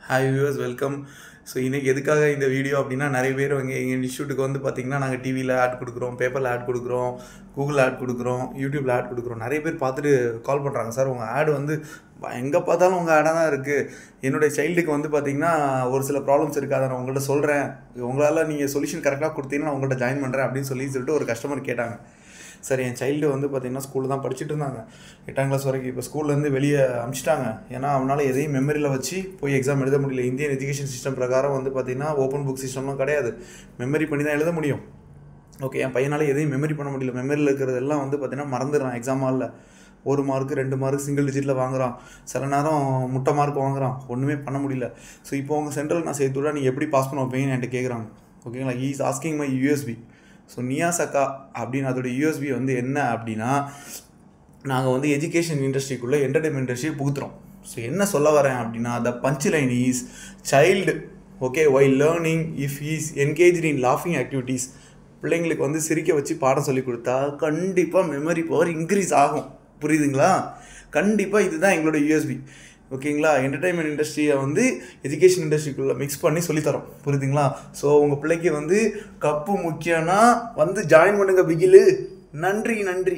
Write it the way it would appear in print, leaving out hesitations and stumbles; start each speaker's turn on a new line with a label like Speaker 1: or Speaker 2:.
Speaker 1: Hi viewers welcome. So இன்றைக்கி எதுக்காக இந்த வீடியோ அப்படின்னா, நிறைய பேர் எங்கள் இன்ஸ்டியூட்டுக்கு வந்து பார்த்திங்கன்னா நாங்கள் டிவியில் ஆட் கொடுக்குறோம், பேப்பரில் ஆட் கொடுக்குறோம், கூகுள் ஆட் கொடுக்குறோம், யூடியூப்பில் ஆட் கொடுக்குறோம். நிறைய பேர் பார்த்துட்டு கால் பண்ணுறாங்க, சார் உங்கள் ஆடு வந்து எங்கே பார்த்தாலும் உங்கள் ஆடாக தான் இருக்குது. என்னுடைய சைல்டுக்கு வந்து பார்த்திங்கன்னா ஒரு சில ப்ராப்ளம்ஸ் இருக்குது, அதை நான் உங்கள்கிட்ட சொல்கிறேன், உங்களால் நீங்கள் சொல்யூஷன் கரெக்டாக கொடுத்தீங்கன்னா நான் உங்கள்கிட்ட ஜாயின் பண்ணுறேன் அப்படின்னு சொல்லிட்டு ஒரு கஸ்டமர் கேட்டாங்க. சார் என் சைல்டு வந்து பார்த்திங்கன்னா ஸ்கூலில் தான் படிச்சுட்டு இருந்தாங்க, 8ஆம் கிளாஸ் வரைக்கும். இப்போ ஸ்கூல்லேருந்து வெளியே அனுப்பிச்சிட்டாங்க. ஏன்னா அவனால் எதையும் மெமரியில் வச்சு போய் எக்ஸாம் எழுத முடியல. இந்தியன் எஜுகேஷன் சிஸ்டம் பிரகாரம் வந்து பார்த்திங்கன்னா ஓப்பன் புக் சிஸ்டம்லாம் கிடையாது, மெமரி பண்ணி தான் எழுத முடியும். ஓகே, என் பையனால் எதையும் மெமரி பண்ண முடியல. மெமரியில் இருக்கிறதெல்லாம் வந்து பார்த்திங்கன்னா மறந்துடுறான். எக்ஸாம் ஹாலில் 1 மார்க்கு 2 மார்க் சிங்கிள் டிஜிட்டில் வாங்குறான், சில நேரம் முட்டை மார்க் வாங்குறான், ஒன்றுமே பண்ண முடியல. ஸோ இப்போ உங்கள் சென்ட்ரல் நான் சேர்த்து விட நீங்கள் எப்படி பாஸ் பண்ண வைப்பீங்கன்னு என்கிட்ட கேட்குறாங்க. ஓகேங்களா, is asking my USB. So நியாசக்கா அப்படின்னு அதோடய யூஎஸ்பி வந்து என்ன அப்படின்னா, நாங்கள் வந்து எஜுகேஷன் இண்டஸ்ட்ரிக்குள்ளே என்டர்டைன்மெண்ட் இண்டஸ்ட்ரியை புகுத்துறோம். ஸோ என்ன சொல்ல வரேன் அப்படின்னா, the punch line is child okay while learning if is engaged in லாஃபிங் ஆக்டிவிட்டீஸ். பிள்ளைங்களுக்கு வந்து சிரிக்க வச்சு பாடம் சொல்லி கொடுத்தா கண்டிப்பாக மெமரி பவர் இன்க்ரீஸ் ஆகும். புரியுதுங்களா? கண்டிப்பாக இதுதான் எங்களோட யூஎஸ்பி. ஓகேங்களா, என்டர்டைன்மெண்ட் இண்டஸ்ட்ரியை வந்து எஜுகேஷன் இண்டஸ்ட்ரிக்குள்ளே மிக்ஸ் பண்ணி சொல்லித்தரோம். புரியுதுங்களா? ஸோ உங்கள் பிள்ளைக்கு வந்து கப்பு முக்கியம்னா வந்து ஜாயின் பண்ணுங்கள் பிகிலு. நன்றி.